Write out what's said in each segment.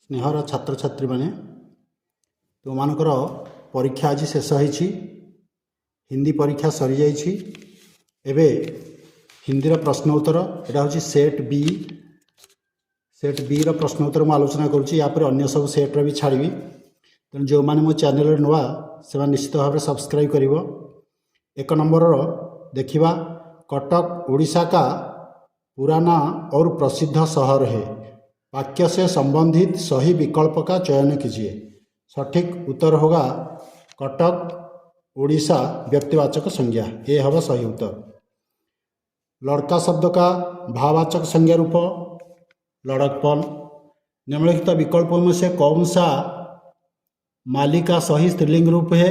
स्नेहर छात्र छात्री माने तुम मानकर परीक्षा आज शेष होईछि। हिंदी परीक्षा सरी जाइछि। एबे हिंदी प्रश्न उत्तर एटा होछि सेट बी रो प्रश्न उत्तर मैं आलोचना करुच्ची। या अन्य सब सेट्र भी छाड़ी तेणु जो मैंने मो चैनल नुआ से निश्चित भाव सब्सक्राइब कर। एक नंबर देखिवा, कटक उड़ीसा का पुराना और प्रसिद्ध शहर है। वाक्य से संबंधित सही विकल्प का चयन कीजिए। सठिक उत्तर होगा कटक उड़ीसा व्यक्तिवाचक संज्ञा, ये हम सही उत्तर। लड़का शब्द का भाववाचक संज्ञा रूप लड़कपन। निम्नलिखित विकल्पों में से कौन सा माली का सही स्त्रीलिंग रूप है?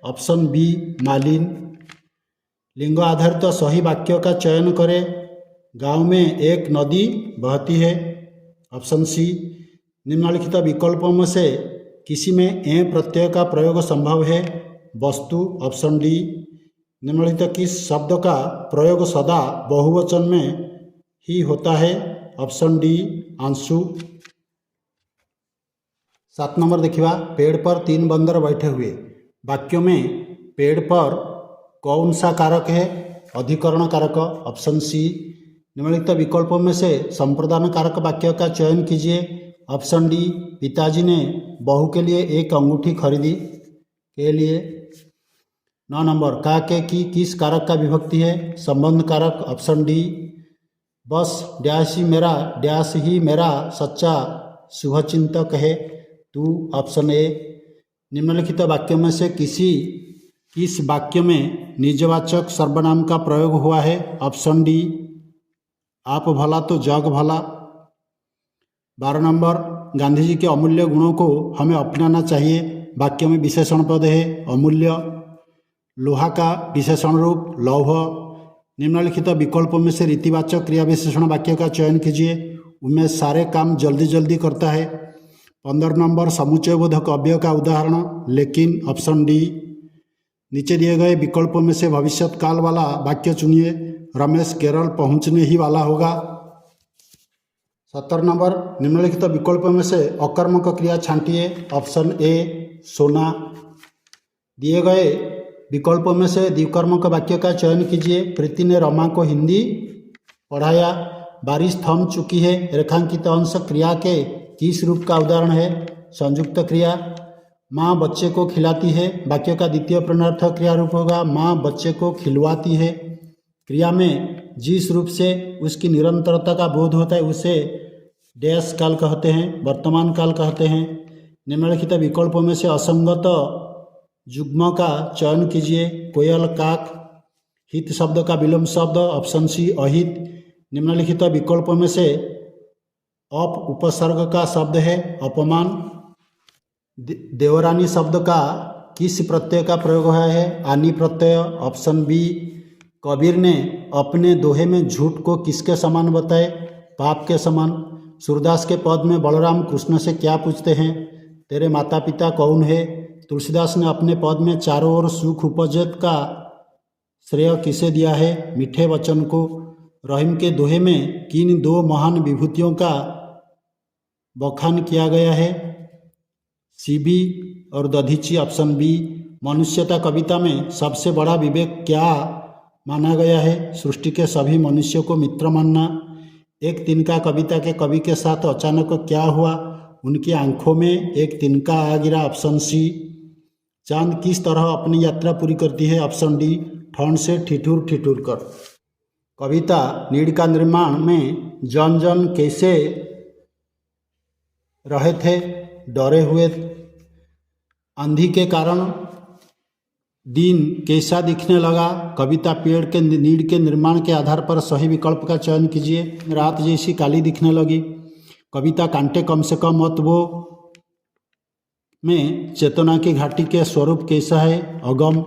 ऑप्शन बी मालिन। लिंग आधारित सही वाक्य का चयन करें। गांव में एक नदी बहती है। Option C. निम्नलिखित विकल्पों में से किसी में ए प्रत्यय का प्रयोग संभव है? वस्तु। Option D. निम्नलिखित किस शब्द का प्रयोग सदा बहुवचन में ही होता है? ऑप्शन डी आंसू। 7 नंबर देखिवा, पेड़ पर 3 बंदर बैठे हुए। वाक्यों में पेड़ पर कौन सा कारक है? अधिकरण कारक। Option C. निम्नलिखित विकल्पों में से संप्रदान कारक वाक्य का चयन कीजिए। Option D. पिताजी ने बहू के लिए एक अंगूठी खरीदी के लिए। 9 नंबर, का के की किस कारक का विभक्ति है? संबंध कारक। Option D. बस डैश ही मेरा सच्चा शुभचिंतक है तू। Option A. निम्नलिखित वाक्यों में से किस वाक्य में निजवाचक सर्वनाम का प्रयोग हुआ है? Option D. आप भला तो जग भला। 12 नंबर, गांधी जी के अमूल्य गुणों को हमें अपनाना चाहिए। वाक्य में विशेषण पद है अमूल्य। लोहा का विशेषण रूप लौह। निम्नलिखित विकल्पों में से रीतिवाचक क्रिया विशेषण वाक्य का चयन कीजिए। उनमें सारे काम जल्दी जल्दी करता है। 15 नंबर, समुच्चय बोधक अव्यय का उदाहरण लेकिन। Option D. नीचे दिए गए विकल्पों में से भविष्यत काल वाला वाक्य चुनिए। रमेश केरल पहुंचने ही वाला होगा। 17 नंबर, निम्नलिखित विकल्पों में से अकर्मक क्रिया छांटिए। ऑप्शन ए सोना। दिए गए विकल्पों में से द्विकर्मक वाक्य का चयन कीजिए। प्रीति ने रमा को हिंदी पढ़ाया। बारिश थम चुकी है। रेखांकित अंश क्रिया के किस रूप का उदाहरण है? संयुक्त क्रिया। माँ बच्चे को खिलाती है। वाक्य का द्वितीय प्रश्नार्थक क्रिया रूप होगा माँ बच्चे को खिलवाती है। क्रिया में जिस रूप से उसकी निरंतरता का बोध होता है उसे डैश काल कहते हैं, वर्तमान काल कहते हैं। निम्नलिखित विकल्पों में से असंगत युग्म का चयन कीजिए। कोयल काक। हित शब्द का विलोम शब्द। ऑप्शन सी अहित। निम्नलिखित विकल्पों में से अप उपसर्ग का शब्द है अपमान। देवरानी शब्द का किस प्रत्यय का प्रयोग हुआ है? आनी प्रत्यय। Option B. कबीर ने अपने दोहे में झूठ को किसके समान बताए? पाप के समान। सूरदास के पद में बलराम कृष्ण से क्या पूछते हैं? तेरे माता पिता कौन है? तुलसीदास ने अपने पद में चारों ओर सुख उपजत का श्रेय किसे दिया है? मीठे वचन को। रहीम के दोहे में किन 2 महान विभूतियों का बखान किया गया है? सीबी और दधीची। Option B. मनुष्यता कविता में सबसे बड़ा विवेक क्या माना गया है? सृष्टि के सभी मनुष्यों को मित्र मानना। एक तिनका कविता के कवि के साथ अचानक क्या हुआ? उनकी आंखों में एक तिनका आ गिरा। Option C. चांद किस तरह अपनी यात्रा पूरी करती है? Option D. ठंड से ठिठुर ठिठुर कर। कविता नीड़ का निर्माण में जन जन कैसे रहे थे? डरे हुए। आंधी के कारण दिन कैसा दिखने लगा? कविता पेड़ के नीड़ के निर्माण के आधार पर सही विकल्प का चयन कीजिए। रात जैसी काली दिखने लगी। कविता कांटे कम से कम मत वो में चेतना की घाटी के स्वरूप कैसा है? अगम।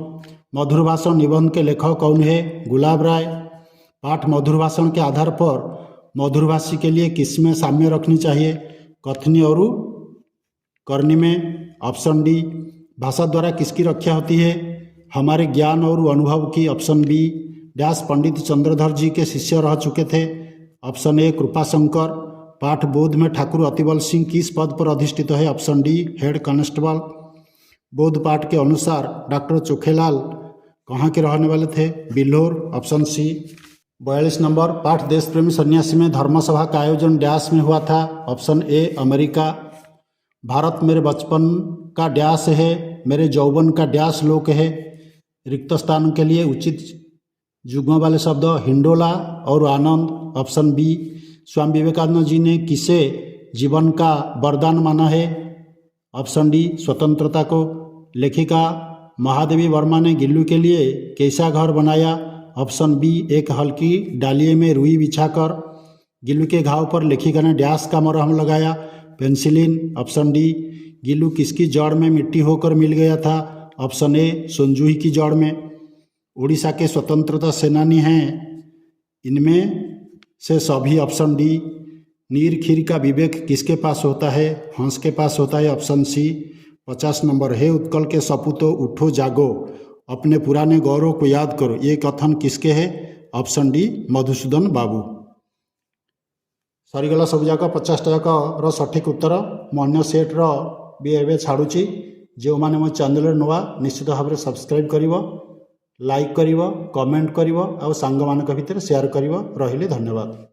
मधुर भाषण निबंध के लेखक कौन है? गुलाब राय। पाठ मधुर भाषण के आधार पर मधुरभाषी के लिए किसमें साम्य रखनी चाहिए? कथनी और करनी में। Option D. भाषा द्वारा किसकी रक्षा होती है? हमारे ज्ञान और अनुभव की। Option B. Dash Pandit Chandradhar ji के शिष्य रह चुके थे। Option A Kripashankar. पाठ बौद्ध में ठाकुर अतिबल सिंह किस पद पर अधिष्ठित है? Option D head constable. बौद्ध पाठ के अनुसार डॉक्टर चोखेलाल कहाँ के रहने वाले थे? बिल्होर। Option C. 42 नंबर, पाठ देश प्रेमी सन्यासी में धर्मसभा का आयोजन डैश में हुआ था? Option A America. भारत मेरे बचपन का डैश है, मेरे यौवन का डैश लोक है। रिक्त स्थान के लिए उचित युग्म वाले शब्द हिंडोला और आनंद। Option B. स्वामी विवेकानंद जी ने किसे जीवन का वरदान माना है? ऑप्शन डी स्वतंत्रता को। लेखिका महादेवी वर्मा ने गिल्लू के लिए कैसा घर बनाया? ऑप्शन बी एक हल्की डालिये में रुई बिछाकर। गिल्लू के घाव पर लेखिका ने डैश का मरहम लगाया? पेंसिलिन। Option D. गिल्लू किसकी जड़ में मिट्टी होकर मिल गया था? ऑप्शन ए सोनजूही की जड़ में। उड़ीसा के स्वतंत्रता सेनानी हैं इनमें से सभी? Option D. नीर खीर का विवेक किसके पास होता है? हंस के पास होता है? Option C. 50 नंबर, हे उत्कल के सपूतों उठो जागो, अपने पुराने गौरव को याद करो, ये कथन किसके है? ऑप्शन डी मधुसूदन बाबू। सरीगला सबुजाक 50 टाकर सठिक उत्तर। मु अन्य सेट्र भी एवं छाड़ुची। जो मैंने मो चैनल नुआ निश्चित भाव में सब्सक्राइब करिवो, लाइक करिवो, कमेंट करिवो, आ सांग मानक भितर शेयर करिवो। रहिले धन्यवाद।